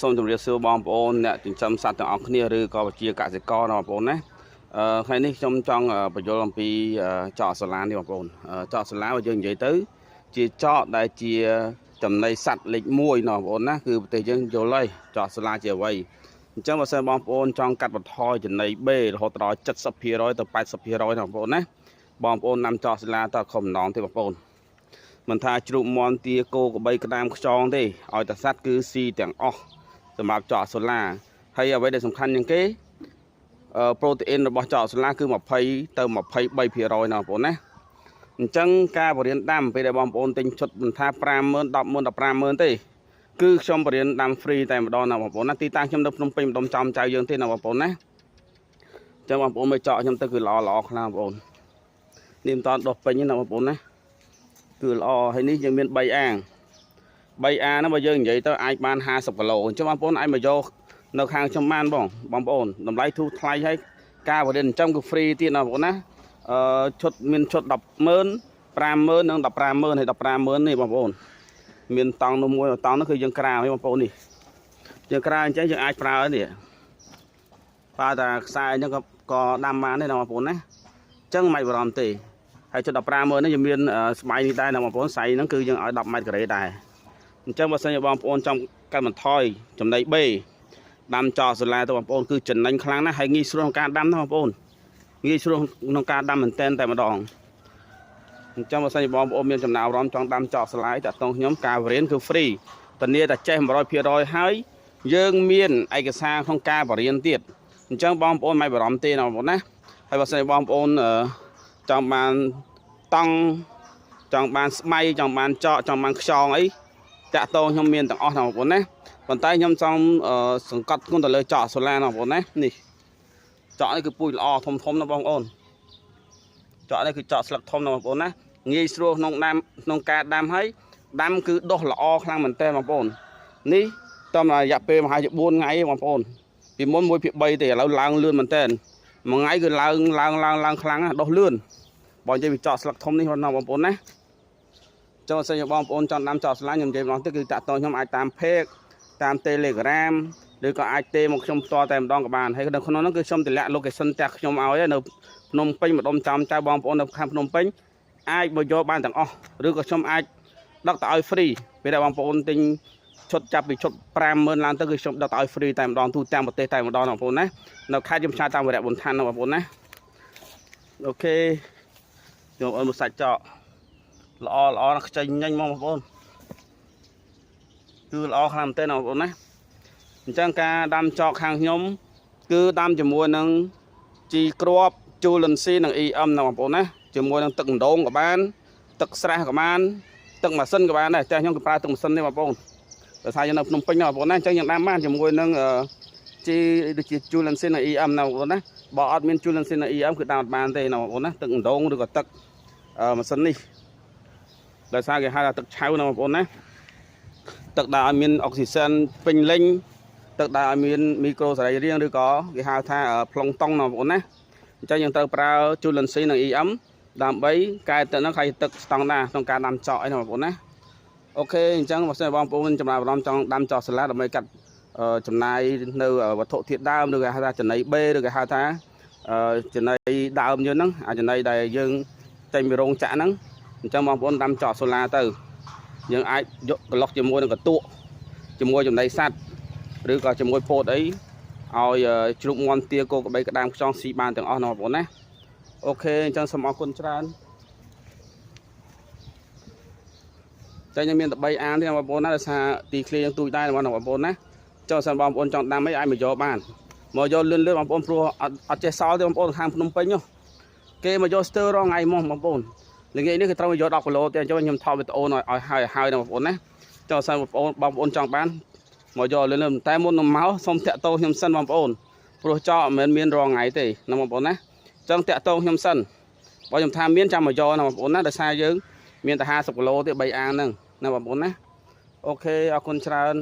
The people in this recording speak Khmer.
សូមជម្រាបសួរបងប្អូនអ្នកចិញ្ចឹមសត្វទាំងអស់គ្នាឬក៏ជាកសិករបងប្អូនណាថ្ងៃនេះខ្ញុំចង់បញ្យល់អំពីចកសាឡានេះបងប្អូនចកសាឡាបើយើងនិយាយទៅជាចកដែលជាចំណីសត្វលេខ1បងប្អូនណាគឺប្រទេសយើងយល់ហើយចកសាឡាជាអ្វីអញ្ចឹងបើសិនបងប្អូនចង់កាត់បន្ថយចំណី B រហូតដល់ 70% ទៅ 80% បងប្អូនណាបងប្អូននាំចកសាឡាទៅខំម្ដងទេបងប្អូនមិនថាជ្រូកមាន់ទាគោក្របីក្តាមខ្យងទេឲ្យតែសត្វគឺស៊ីទាំងអស់សម្រាប់ចកសូឡាហើយអ្វីដែលសំខាន់ជាងគេប្រូតេអ៊ីនរបស់ចកសូឡាគឺ20ទៅ 23% ណាបងប្អូនណាអញ្ចឹងការបរិញ្ញាដាំពេលដែលបងប្អូនទិញឈុតមិនថា 50000 100000 15000ទេគឺខ្ញុំបរិញ្ញាដាំ free តែម្ដងណាបងប្អូនណាទីតាំងខ្ញុំនៅភ្នំពេញម្ដុំចំចៅយើងទេណាបងប្អូនណាអញ្ចឹងបងប្អូនមើលចកខ្ញុំទៅគឺល្អខ្លាំងបងប្អូននេះមិនតន់ដុះពេញទេណាបងប្អូនណាគឺល្អហើយនេះយើងមាន3អាងហ្នឹងបើយើងនិយាយទៅអាចបាន50គីឡូអញ្ចឹងបងប្អូនអាចមកយកនៅខាងខ្ញុំបានបងប្អូនតម្លៃធូរថ្លៃហើយការបរិញ្ញាចាំគឺ free ទៀតណាបងប្អូនណាឈុតមានឈុត 100,000 50000 និង 150,000 ហើយ 150,000 នេះបងប្អូនមានតង់នោះមួយតង់នោះគឺយើងក្រាលបងប្អូននេះយើងក្រាលអញ្ចឹងយើងអាចប្រើនេះប្រើតែខ្សែអញ្ចឹងក៏ដាំបានដែរណាបងប្អូនណាអញ្ចឹងមិនបារម្ភទេហើយចុះ 150,000 នេះយើងមានស្បៃនេះដែរណាបងប្អូនស្បៃហ្នឹងគឺយើងឲ្យ10ម៉ែត្រការ៉េដែរអញ្ចឹងបើសិនជាបងប្អូនចង់កាត់បន្ថយចំណី B ដាំចកសូឡាទៅបងប្អូនគឺចំណេញខ្លាំងណាស់ហើយងាយស្រួលក្នុងការដាំណាបងប្អូនងាយស្រួលក្នុងការដាំមែនតែម្ដងអញ្ចឹងបើសិនជាបងប្អូនមានចំណាប់អារម្មណ៍ចង់ដាំចកសូឡាតាក់ទងខ្ញុំការបរិញ្ញាគឺ free ធានាតែចេះ 100% ហើយយើងមានឯកសារក្នុងការបរិញ្ញាទៀតអញ្ចឹងបងប្អូនមិនបារម្ភទេណាបងប្អូនណាហើយបើសិនជាបងប្អូនចង់បានតង់ចង់បានស្បៃចង់បានចកចង់បានខ្យងអីតាក់ទងខ្ញុំមានទាំងអស់ណាបងប្អូនណាប៉ុន្តែខ្ញុំចង់សង្កត់ធ្ងន់ទៅលើចកសូឡាណាបងប្អូនណានេះចកនេះគឺពូជល្អធំណាបងប្អូនចកនេះគឺចកស្លឹកធំណាបងប្អូនណាងាយស្រួលក្នុងការដាំហើយដាំគឺដុះល្អខ្លាំងមែនតើបងប្អូននេះតាមរយៈពេលប្រហែលជា4ថ្ងៃបងប្អូនពីមុន 1/3 ទេឥឡូវឡើងលឿនមែនតើមួយថ្ងៃគឺឡើងខ្លាំងណាដុះលឿនបើនិយាយពីចកស្លឹកធំនេះណាបងប្អូនណាចង់សិនបងប្អូនចង់ដាំចកសូឡាខ្ញុំនិយាយម្ដងទៀតគឺតាក់ទងខ្ញុំអាចតាម Page តាម Telegram ឬក៏អាចទេមកខ្ញុំផ្ទាល់តែម្ដងក៏បានហើយនៅក្នុងនោះគឺខ្ញុំតម្លាក់ location ផ្ទះខ្ញុំឲ្យនៅភ្នំពេញម្ដុំចំចៅបងប្អូននៅខាងភ្នំពេញអាចមកយកបានទាំងអស់ឬក៏ខ្ញុំអាចដឹកទៅឲ្យ free ពេលដែលបងប្អូនទិញឈុតចាប់ពីឈុត 50000 ឡើងទៅគឺខ្ញុំដឹកទៅឲ្យ free តែម្ដងទូទាំងប្រទេសតែម្ដងបងប្អូនណានៅខេត្តខ្ញុំផ្សាយតាមវរៈប៊ុនឋានណាបងប្អូនណាអូខេយកអឺមួយសាច់ចកល្អណាស់ខ្ចីញញបងប្អូនគឺល្អខ្លាំងមែនទេណាបងប្អូនណាអញ្ចឹងការដាំចកខាងខ្ញុំគឺដាំជាមួយនឹងជីគ្រាប់ជូលិនស៊ីនិង EM ណាបងប្អូនណាជាមួយនឹងទឹកម្ដងក៏បានទឹកស្រះក៏បានទឹកម៉ាស៊ីនក៏បានដែរតែខ្ញុំក៏ប្រើទឹកម៉ាស៊ីនទេបងប្អូនដោយសារយើងនៅភ្នំពេញណាបងប្អូនណាអញ្ចឹងយើងដាំបានជាមួយនឹងជីដូចជាជូលិនស៊ីនិង EM ណាបងប្អូនណាបើអត់មានជូលិនស៊ីនិង EM គឺដាំអត់បានទេណាបងប្អូនណាទឹកម្ដងឬក៏ទឹកម៉ាស៊ីននេះដោយសារគេហៅថាទឹកឆៅណាបងប្អូនណាទឹកដែលឲ្យមានអុកស៊ីសែនពេញលេញទឹកដែលឲ្យមានមីក្រូសរីរាង្គឬក៏គេហៅថាប្លុងតុងណាបងប្អូនណាអញ្ចឹងយើងត្រូវប្រើជូលិនស៊ីនិង EM ដើម្បីកែទឹកហ្នឹងឲ្យទឹកស្តង់ដាក្នុងការដាំចកអីណាបងប្អូនណាអូខេអញ្ចឹងបើសិនបងប្អូនចំណាប់អារម្មណ៍ចង់ដាំចកសាឡាដើម្បីកាត់ចំណាយនៅវត្ថុធាតុដើមឬគេហៅថាចំណី B ឬគេហៅថាចំណីដើមយើងហ្នឹងអាចំណីដែលយើងចេញពីរោងចក្រហ្នឹងអញ្ចឹងបងប្អូនដាំចកសូឡាទៅយើងអាចយកក្លុកជាមួយនឹងកន្ទក់ជាមួយចំណីសត្វឬក៏ជាមួយពោតអីឲ្យជ្រូកមាន់ទាគោក្របីក្តាមខ្យងស៊ីបានទាំងអស់ណាបងប្អូនណាអូខេអញ្ចឹងសូមអរគុណច្រើនតែខ្ញុំមានតែ3អានទេបងប្អូនណាដោយសារទីឃ្លៀងទូចដែរបងប្អូនណាចុះសិនបងប្អូនចង់ដាំអីអាចមកយកបានមកយកលឿនបងប្អូនព្រោះអត់ចេះសល់ទេបងប្អូនខាងភ្នំពេញគេមកយកស្ទើររងថ្ងៃមកបងប្អូនល្ងាចនេះគឺត្រូវមកយក10គីឡូទេអញ្ចឹងខ្ញុំថតវីដេអូឲ្យហើយណាបងប្អូនណាចុះសិនបងប្អូនចង់បានមកយកលឿនតែមុននឹងមកសូមតាក់ទងខ្ញុំសិនបងប្អូនព្រោះចកមិនមែនមានរងថ្ងៃទេណាបងប្អូនណាអញ្ចឹងតាក់ទងខ្ញុំសិនបើខ្ញុំថាមានចាំមកយកណាបងប្អូនណាដោយសារយើងមានតែ50គីឡូទេ3អាងហ្នឹងណាបងប្អូនណាអូខេអរគុណច្រើន